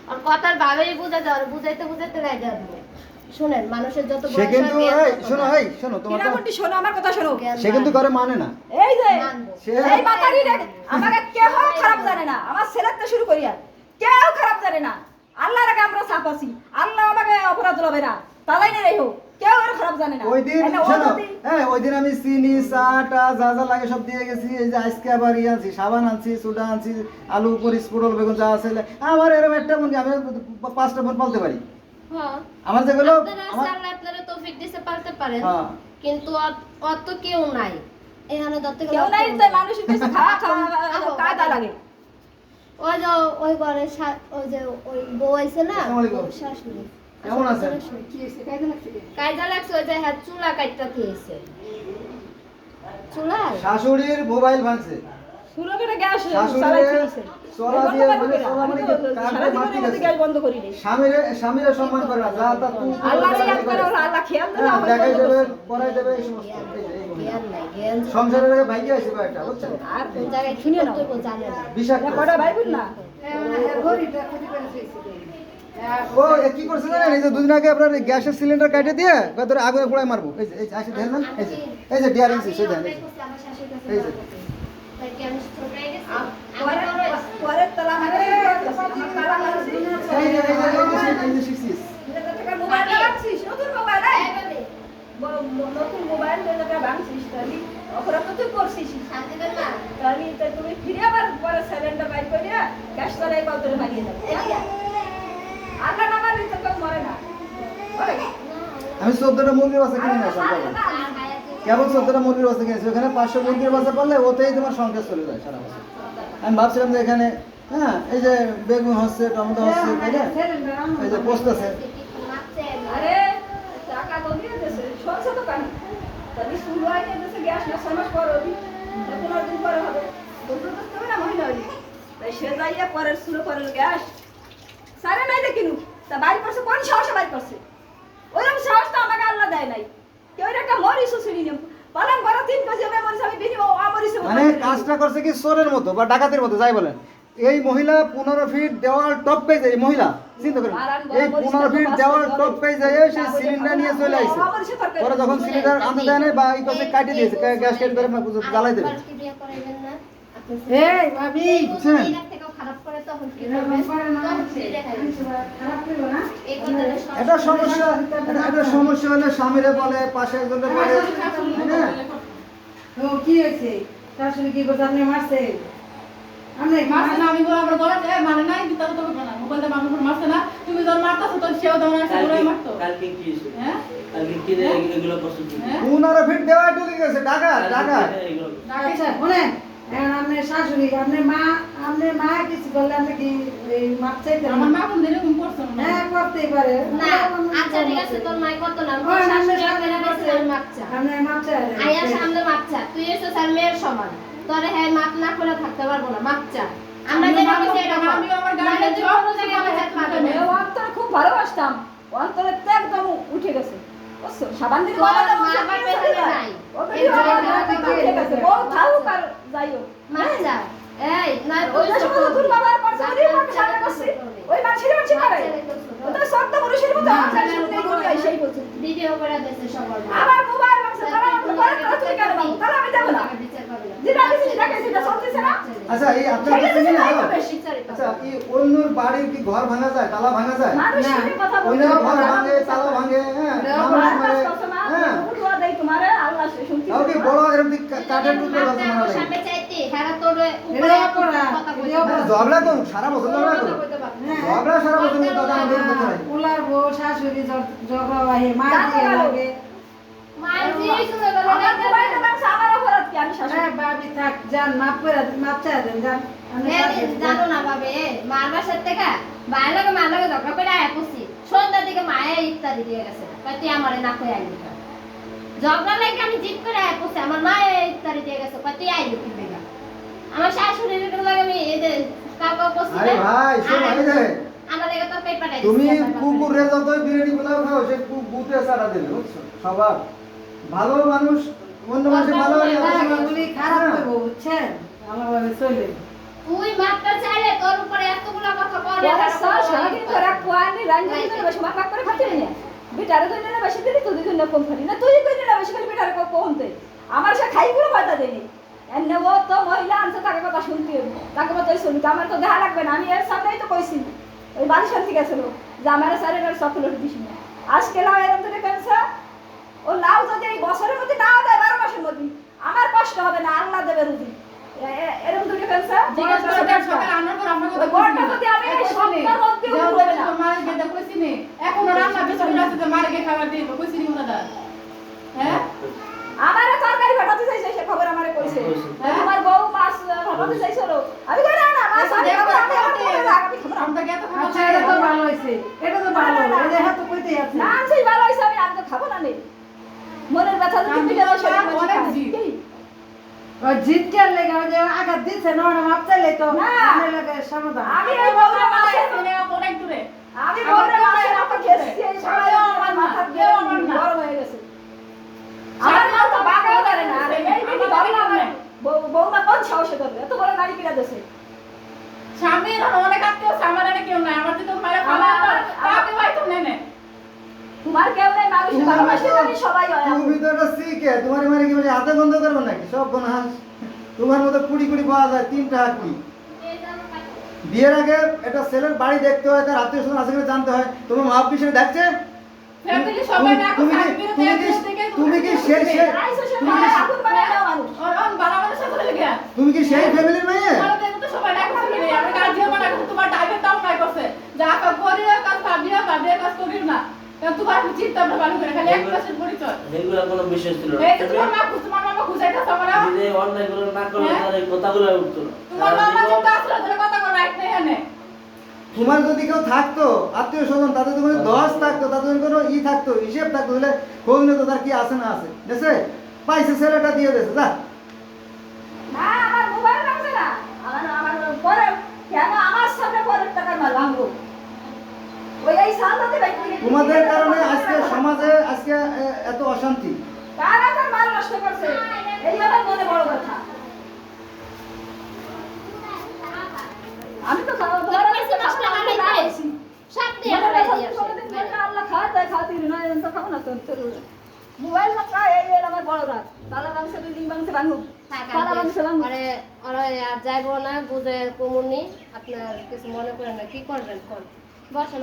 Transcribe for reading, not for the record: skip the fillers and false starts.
আর কথার ভাবেই বুঝাতে আর বুঝাইতে বুঝাইতে রাই যাবে শুনেন মানুষের যত বয়স সে কিন্তু শোনো তোমার কিরামটি শোনো আমার কথা শোনো সে কিন্তু করে মানে না এই যে সে- এই মাতারি রে আমাকে কেউ খারাপ জানে না আমার ছেলেটা শুরু করিয়া কেউ খারাপ জানে না আল্লাহর আগে আমরা সাফ আছি আল্লাহ আমাকে অপরাধ লবে না তালাই নেই রেহো কেউ আর খারাপ জানে না ওই দিন এনে ও শোনো যদি- ওই দিন আমি চিনি চা টা যা যা লাগে সব দিয়ে গেছি এই যে আজকে আবার আনছি সাবান আনছি সুডা আনছি আলু পরিস পটল বেগুন যা আছে আমার এরকম একটা মন আমি 5টা বোন পালতে পারি হ্যাঁ আমার যেগুলো আপনারা আল্লাহ আপনারা তৌফিক দিতে পারতে পারেন হ্যাঁ। কিন্তু অত কেউ নাই এখানে দত্ত কেউ নাই তাই মানুষের কাছে খাওয়া কায়দা লাগে ওই যে ওই ঘরে ওই যে ওই বউ আইছে না আসসালামু আলাইকুম। ওর শাশুড়ি কেমন আছেন? কায়দা লাগছে ওই যে হ্যাঁ চুলা কাটটা দিয়েছে চুলা শাশুড়ির মোবাইল ভাঙছে শুরু করে গ্যাস শাশুড়ি চালাইছে চলা দিয়ে মানে চলা মানে কি কাটে মাটি গেছে গ্যাস বন্ধ করি নি স্বামীরে সম্মান করে না যা তা তুই আল্লাহ ইয়াদ করে আল্লাহ খেয়াল দিলে হবে দেখাই দেবে পড়াই দেবে এই সমস্ত এই মহিলা। জ্ঞান নাই জ্ঞান সংসারের আগে ভাইকে আছে কয়েকটা বুঝছেন আর কোন জায়গায় কি শুনিও না করতে হবে জানে না বিষাক্ত কটা ভাই বোন না ও কি করছে জানেন এই যে দুদিন আগে আপনার গ্যাসের সিলিন্ডার কাটে দিয়ে ধরে আগুনে পোড়ায় মারবো এই যে আসে দেখেন না এই যে ডিয়ারিং সেই দেখেন এই যে তাই কি আমি ছোট হয়ে গেছি পরে তালা মারে আমার তালা মারে এই যে শিখছিস মোবাইল লাগাচ্ছিস নতুন মোবাইল নতুন মোবাইল টাকা ভাঙছিস তাহলে অপরাধ তো তুই করছিস শান্তি দেন না তাহলে তুমি ফিরে আবার পরে সিলিন্ডার বাইর করিয়া গ্যাস চালাই কতরে ভাগিয়ে যাবে আল্লাহ না মারলে তো কেউ মরে না বলে আমি 14টা মুরগির বাচ্চা কিনে নিয়ে আসলাম কেবল 14টা মুরগির বাচ্চা কিনেছি ওখানে 500 মুরগির বাচ্চা করলে ওতেই তোমার সংখ্যা চলে যায় সারা বছর আমি ভাবছিলাম যে এখানে হ্যাঁ এই যে বেগুন হচ্ছে টমেটো হচ্ছে তাই না এই যে পোস্ত আছে আরে টাকা তো দিয়ে দেছে শুনছো তো কানে তাহলে শুরু হয় দেছে গ্যাস না সমাজ পর হবি 15 দিন পরে হবে দুটো তো হবে না মহিলা হলি তাই সে যাইয়া পরে শুরু করে গ্যাস সারে নাই দেখিনু তা বাড়ি করছে কোন সাহসে বাড়ি করছে ওরকম সাহস তো আমাকে আল্লাহ দেয় নাই কেউ একটা মরিস শুনি নি পালন বড় 3 কেজি হবে মরিস আমি বিনি আমরিস মানে কাজটা করছে কি চোরের মতো বা ডাকাতের মতো যাই বলেন এই মহিলা 15 ফিট দেওয়াল টপ পেয়ে যায় এই মহিলা চিন্তা করেন এই 15 ফিট দেওয়াল টপ পেয়ে যায় সে সিলিন্ডার নিয়ে চলে আইছে পরে যখন সিলিন্ডার আনতে দেয় না বা এই করছে কাটি দিয়েছে গ্যাস কেটে ধরে জ্বালাই দেবে কি বিয়ে করাইবেন না এই ভাবি বুঝছেন থেকেও খারাপ করে তখন কি করবেন তখন কি দেখাইবেন খারাপ করবো না এই কথাটা এটা সমস্যা এটা সমস্যা হলে স্বামীরে বলে পাশে একজনের বলে তাই না ও কি হয়েছে শাশুড়ি কি করছে আপনি মারছে আপনি মারছে না আমি বলে আমরা বলে মানে নাই দিতে তো হবে না মোবাইলটা মানুষ মারছে না তুমি যখন মারতাছো তখন সেও তখন আসে বলে মারতো কালকে কি হয়েছে হ্যাঁ কালকে কি রে এগুলো পছন্দ হ্যাঁ 15 ফিট দেওয়াল ঢুকে গেছে ঢাকা ঢাকা এগুলো আচ্ছা শুনেন এখন আপনার শাশুড়ি আপনার মা কিছু করলে আপনি কি এই মাপ চাইতেন আমার মা কোন এরকম করছে না হ্যাঁ করতেই পারে না আচ্ছা ঠিক আছে তোর মাই কত নাম ওই নামে শাশুড়ি সামনে আপনারা করছে। গেছেন মাপচা আপনার মাপ চাইলেন আয়া সামনে মাপচা তুই এসে স্যার মেয়ের সমান তোরে হ্যাঁ মাপ না করে থাকতে পারবো না মাপচা আমরা যেটা বলছি এটা কর। আমিও আমার গাড়ি নাহলে তুই কোনো জায়গায় আমার সাথে মাপবে না। অন্তরে খুব ভালোবাসতাম অন্তরে তো একদম উঠে গেছে বুঝছো সাবান দিলে তোর বাবা মা বাবার পেছনে নাই। ও তো উঠে গেছে ও থাকুক আর যাইও মাপচা এই না ওই তুই যে ছোট শুধু তোর বাবার পর ওই মাকে সামনে করছে ওই মানুষের মাঝে পারে ও তো সত্য পুরুষের মতো আমার সামনে ঘুরে সেই বলছে ভিডিও করে দিয়েছে সবার মা। আবার মোবাইল লাগছে তারা আমাকে বলে তারা তুমি কেন বাবু তারা আমি দেব না বিচার করবে না। যেটা আমি সেটা সেটা চলতেছে না আচ্ছা এই আপনার সেটা কাছে তো না সেটাই হবে শিক্ষারে আচ্ছা এই অন্যর বাড়ির কি ঘর ভাঙা যায় তালা ভাঙা যায় মানুষ না, সাথে কথা ওই বলতে না ঘর ভাঙে তালা ভাঙে হ্যাঁ মানুষ মারে হ্যাঁ উঠোয়া দেই তোমারে আল্লাহ সে শুনতে তাও কি বড় এরকম কাঠের টুকরো গাছ মারা লাগে সামনে চাইতে হ্যাঁ তোর উপরে এটা অপরাধ, কথা এটা কইতে অপরাধ। ঝগড়া করুন সারা বছর ঝগড়া করুন হ্যাঁ ঝগড়া সারা বছর কিন্তু তাদের আমাদের করতে হয় উলার বউ শাশুড়ি ঝগড়া হয় মা দিয়ে লাগে মায়ের জিনিস শুনে গেল আমার মোবাইলটা লাগছে আমার অপরাধ কি আমি শাশুড়ি হ্যাঁ বাবি থাক যান মাপ চাই দেন যান আমি শাশুড়ি জানো না ভাবে মার বাসার থেকে মায়ের লগে ঝগড়া করে আয়া পড়ছি সন্ধ্যার দিকে মায়ে ইফতারি দিয়ে গেছে কই তুই আমারে না কই আইলি কেন? ঝগড়া লাগে আমি জিদ করে আয়া পড়ছি আমার মায়ে ইফতারি দিয়ে গেছে কই তুই আইলি কি বেগা আমার শাশুড়ির লাগে আমি এই যে কাকা পড়ছি আরে ভাই শোনো এই যে আমার লেগে তো পেপার আইছে তুমি কুকুরে যতই বিরিয়ানি পোলাও খাও সে বুতে সারা দেবে বুঝছো সবার ভালো মানুষ অন্য মানুষের ভালো হলে এগুলি খারাপ করবো বুঝছেন ভালোভাবে চলবে তুই মাপটা চাইলে তোর উপরে এতগুলা কথা বলে ওরা সারাদিন করে কোয়ানি রান্না করে বসে মাপ করে খাতে না বেটারে তো না বসে দিলি তুই দুজন কম খালি না তুই কই না বসে খালি বেটারে কম দে আমার সে খাই পুরো কথা দেনি এনে ও তো মহিলা আনছে তাকে কথা শুনতে হবে তাকে কথা শুনতে আমার তো দেখা লাগবে না আমি এর সামনেই তো কইছি ওই বাড়ি শান্তি গেছিল যে আমার স্যারের চকলেট দিস না আজকে লাউ এরকম ধরে কেনছে ও লাউ যদি এই বছরের মধ্যে না দেয় 12 মাসের মধ্যে আমার কষ্ট হবে না আল্লাহ দেবে রুজি এরকম ধরে কেনছে জিজ্ঞেস করে দেখ সকালে রান্না করে আপনার কথা বড়টা যদি আমি এই সপ্তাহের মধ্যে উঠবে না মারে গেদা কইছি নে এখনো রান্না বেশি করে আছে যে মারে গে খাবার দিব কইছি নি দাদা হ্যাঁ আমারে তরকারি ভাটাতে চাইছে সে খবর আমারে কইছে তোমার বউ মাছ ভাটাতে চাইছিল আমি কই না মাছ আমি খাবো আমি খাবো আমরা গে তো আচ্ছা এটা তো ভালো হইছে এটা তো ভালো এই যে হ্যাঁ তো কইতে আছে না সেই ভালো হইছে আমি তো খাবো না নে মনের ব্যথা যদি মিটে তো শরীর অনেক মনে জি। ও জিতকে লেগে ওই যে আঘাত দিচ্ছে না ওরা মাপ চাইলে তো না। আমার লাগে সমাধান আমি এই বউরে মাছে অনেক দূরে আমি বউরে মাছে না খেয়েছি এই সবাই আমার মাথা দিয়ে গরম হয়ে গেছে আমার মা তো বাগাও করে না আরে এই বিটি ভালো না বউমা কোন সাহসে করবে এত বড় গাড়ি কিনা দেছে স্বামীর অনেক আত্মীয় আমার এনে কেউ নাই আমার তো মায়ের খাওয়া তাকে ভাই তো নেনে তোমার কেউ নাই মানুষ ভালোবাসে জানি সবাই হয় তুমি তো এটা শিখে তোমার মারে কি বলে হাতে বন্ধ করবে নাকি সব বনাস তোমার মতো কুড়ি কুড়ি পাওয়া যায় 3 টাকা কুড়ি বিয়ের আগে একটা ছেলের বাড়ি দেখতে হয় তার আত্মীয় স্বজন আছে কিনা জানতে হয় তোমার মা পিছনে দেখছে ফ্যামিলি সবাই না তুমি কি সেই সেই আইসো সে মারে আগুন বানায় দাও মানুষ অন বালাবালা সাথে লাগে তুমি কি সেই ফ্যামিলির মেয়ে আমাদের তো সবাই না করতে পারে আমরা গার্জিয়ান মানা করতে তোমার টাইপের দাম নাই করছে যা কা করিও কাজ ভাবিও কাজ করিও না তোমার উচিত আমরা ভালো করে খালি 1% পরিচয় এগুলা কোনো বিষয় ছিল না এই যে তোমার মা খুঁজাইতেছ আমরা যে অনলাইন করে না করলে তার এই কথাগুলো উঠতো না তোমার মামা যে আসলে তোর কথা কো রাইট নাই এনে তোমার যদি কেউ থাকতো আত্মীয় স্বজন তাদের তো কোনো দশ থাকতো তাদের কোনো থাকতো হিসেব থাকতো হলে খোঁজ নিত তার কি আছে না আছে দেশে পাইছে ছেলেটা দিয়ে দেছে যা না আমার মোবাইল লাগছে না আমার পরে কেন আমার সামনে পরে টাকা না লাগবো ওই এই সালটাতে বাইক থেকে তোমাদের কারণে আজকে সমাজে আজকে এত অশান্তি কারা তার মাল নষ্ট করছে এই আমার মনে বড় কথা আমি তো তোর কাছে 10 টাকা নাই দিয়েছি সব দিয়ে আল্লাহ খাওয়াতে না তো খাবো না তোর মোবাইল না এই আমার বড় রাত তালা বাংশে বিল্ডিং বাংশে ভাঙুক তালা বাংশে ভাঙুক আরে আরে আর যাইবো না বুঝে কমুনি আপনার কিছু মনে করেন না কি করবেন কোন বসেন